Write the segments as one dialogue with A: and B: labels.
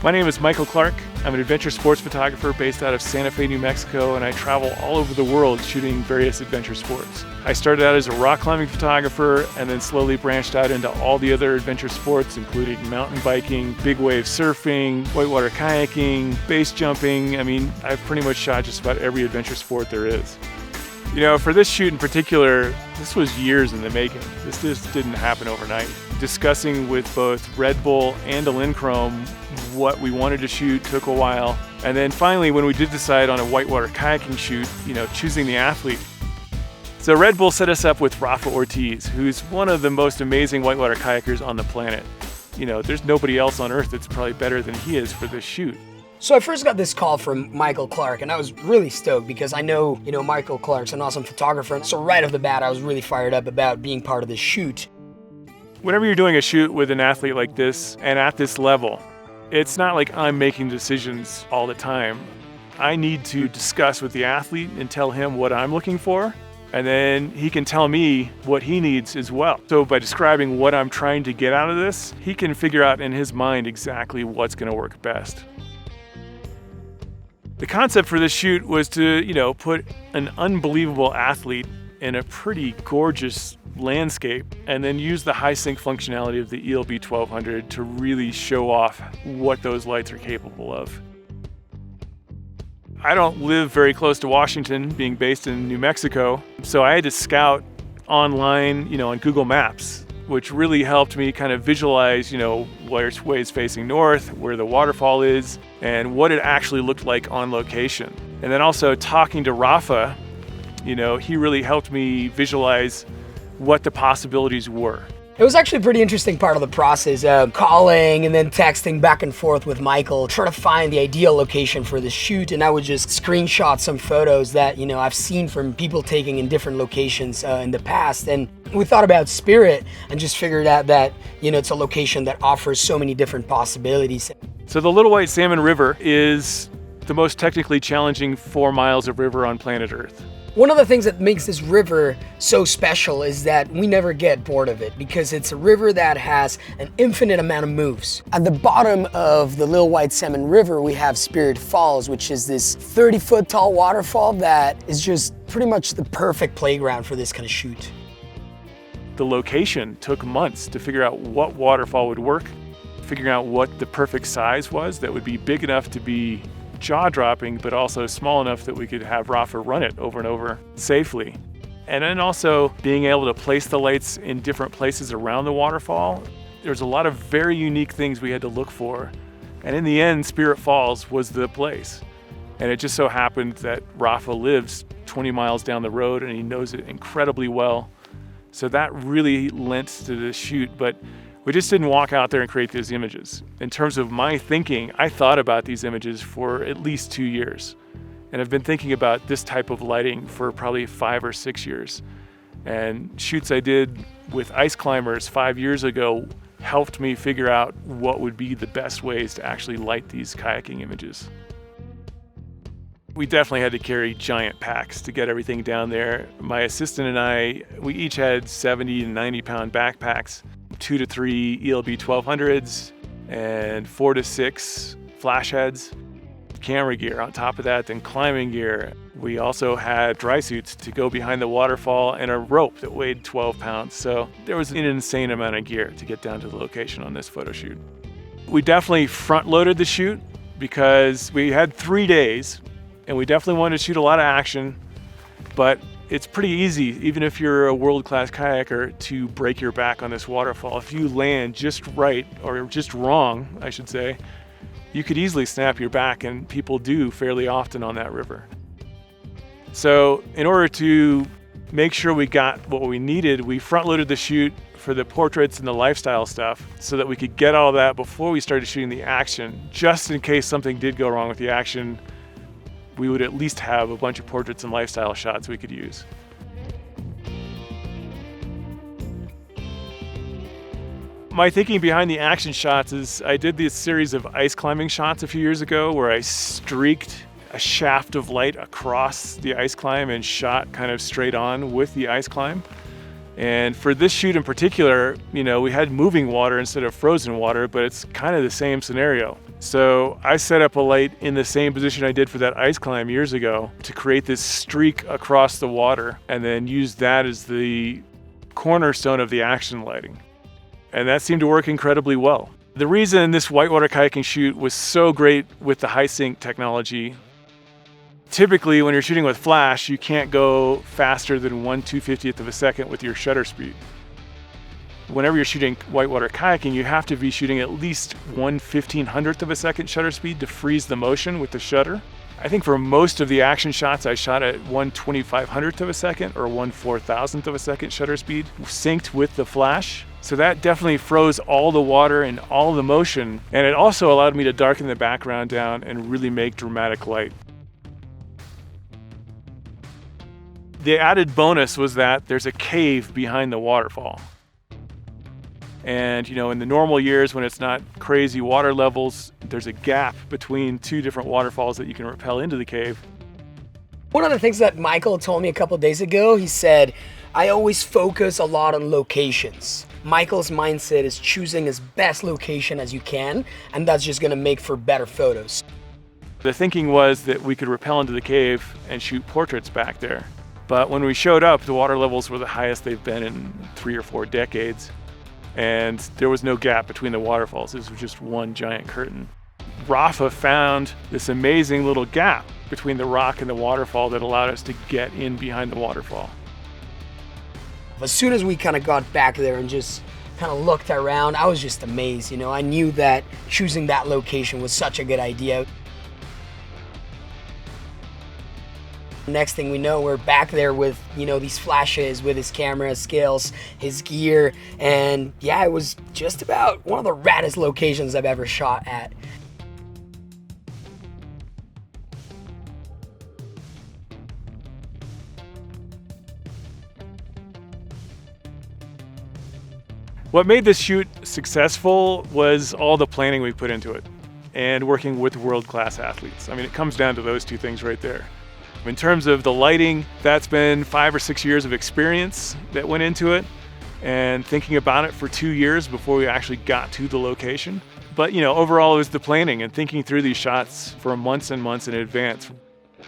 A: My name is Michael Clark. I'm an adventure sports photographer based out of Santa Fe, New Mexico, and I travel all over the world shooting various adventure sports. I started out as a rock climbing photographer and then slowly branched out into all the other adventure sports, including mountain biking, big wave surfing, whitewater kayaking, base jumping. I mean, I've pretty much shot just about every adventure sport there is. You know, for this shoot in particular, this was years in the making. This just didn't happen overnight. Discussing with both Red Bull and Elinchrom what we wanted to shoot took a while. And then finally, when we did decide on a whitewater kayaking shoot, choosing the athlete. So Red Bull set us up with Rafa Ortiz, who's one of the most amazing whitewater kayakers on the planet. There's nobody else on earth that's probably better than he is for this shoot.
B: So I first got this call from Michael Clark, and I was really stoked because I know, Michael Clark's an awesome photographer. So right off the bat, I was really fired up about being part of this shoot.
A: Whenever you're doing a shoot with an athlete like this and at this level, it's not like I'm making decisions all the time. I need to discuss with the athlete and tell him what I'm looking for, and then he can tell me what he needs as well. So by describing what I'm trying to get out of this, he can figure out in his mind exactly what's going to work best. The concept for this shoot was to, put an unbelievable athlete in a pretty gorgeous landscape and then use the high sync functionality of the ELB 1200 to really show off what those lights are capable of. I don't live very close to Washington, being based in New Mexico, so I had to scout online, on Google Maps, which really helped me kind of visualize, which way is facing north, where the waterfall is, and what it actually looked like on location. And then also talking to Rafa, he really helped me visualize what the possibilities were.
B: It was actually a pretty interesting part of the process, calling and then texting back and forth with Michael, trying to find the ideal location for the shoot. And I would just screenshot some photos that, I've seen from people taking in different locations in the past. And we thought about Spirit and just figured out that, it's a location that offers so many different possibilities.
A: So the Little White Salmon River is the most technically challenging 4 miles of river on planet Earth.
B: One of the things that makes this river so special is that we never get bored of it because it's a river that has an infinite amount of moves. At the bottom of the Little White Salmon River, we have Spirit Falls, which is this 30-foot tall waterfall that is just pretty much the perfect playground for this kind of shoot.
A: The location took months to figure out what waterfall would work, figuring out what the perfect size was that would be big enough to be jaw-dropping, but also small enough that we could have Rafa run it over and over safely. And then also being able to place the lights in different places around the waterfall. There's a lot of very unique things we had to look for. And in the end, Spirit Falls was the place. And it just so happened that Rafa lives 20 miles down the road and he knows it incredibly well. So that really lent to the shoot, but we just didn't walk out there and create these images. In terms of my thinking, I thought about these images for at least 2 years. And I've been thinking about this type of lighting for probably 5 or 6 years. And shoots I did with ice climbers 5 years ago helped me figure out what would be the best ways to actually light these kayaking images. We definitely had to carry giant packs to get everything down there. My assistant and I, we each had 70 and 90 pound backpacks. 2 to 3 ELB 1200s and 4 to 6 flash heads, camera gear on top of that, then climbing gear. We also had dry suits to go behind the waterfall and a rope that weighed 12 pounds. So there was an insane amount of gear to get down to the location on this photo shoot. We definitely front loaded the shoot because we had 3 days and we definitely wanted to shoot a lot of action, but it's pretty easy, even if you're a world-class kayaker, to break your back on this waterfall. If you land just right, or just wrong, I should say, you could easily snap your back, and people do fairly often on that river. So in order to make sure we got what we needed, we front-loaded the shoot for the portraits and the lifestyle stuff so that we could get all that before we started shooting the action, just in case something did go wrong with the action. We would at least have a bunch of portraits and lifestyle shots we could use. My thinking behind the action shots is I did this series of ice climbing shots a few years ago where I streaked a shaft of light across the ice climb and shot kind of straight on with the ice climb. And for this shoot in particular, we had moving water instead of frozen water, but it's kind of the same scenario. So I set up a light in the same position I did for that ice climb years ago to create this streak across the water, and then use that as the cornerstone of the action lighting. And that seemed to work incredibly well. The reason this whitewater kayaking shoot was so great with the high sync technology, typically when you're shooting with flash, you can't go faster than 1/250th of a second with your shutter speed. Whenever you're shooting whitewater kayaking, you have to be shooting at least 1/1500th of a second shutter speed to freeze the motion with the shutter. I think for most of the action shots, I shot at 1/2500th of a second or 1/4000th of a second shutter speed, synced with the flash. So that definitely froze all the water and all the motion, and it also allowed me to darken the background down and really make dramatic light. The added bonus was that there's a cave behind the waterfall. And in the normal years when it's not crazy water levels, there's a gap between two different waterfalls that you can rappel into the cave.
B: One of the things that Michael told me a couple days ago, he said, I always focus a lot on locations. Michael's mindset is choosing as best location as you can, and that's just gonna make for better photos.
A: The thinking was that we could rappel into the cave and shoot portraits back there. But when we showed up, the water levels were the highest they've been in 3 or 4 decades. And there was no gap between the waterfalls. This was just one giant curtain. Rafa found this amazing little gap between the rock and the waterfall that allowed us to get in behind the waterfall.
B: As soon as we kind of got back there and just kind of looked around, I was just amazed. I knew that choosing that location was such a good idea. Next thing we know, we're back there with, these flashes, with his camera, scales, his gear, and yeah, it was just about one of the raddest locations I've ever shot at.
A: What made this shoot successful was all the planning we put into it and working with world-class athletes. It comes down to those two things right there. In terms of the lighting, that's been 5 or 6 years of experience that went into it, and thinking about it for 2 years before we actually got to the location. But overall it was the planning and thinking through these shots for months and months in advance.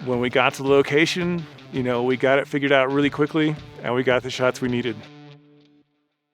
A: When we got to the location, we got it figured out really quickly and we got the shots we needed.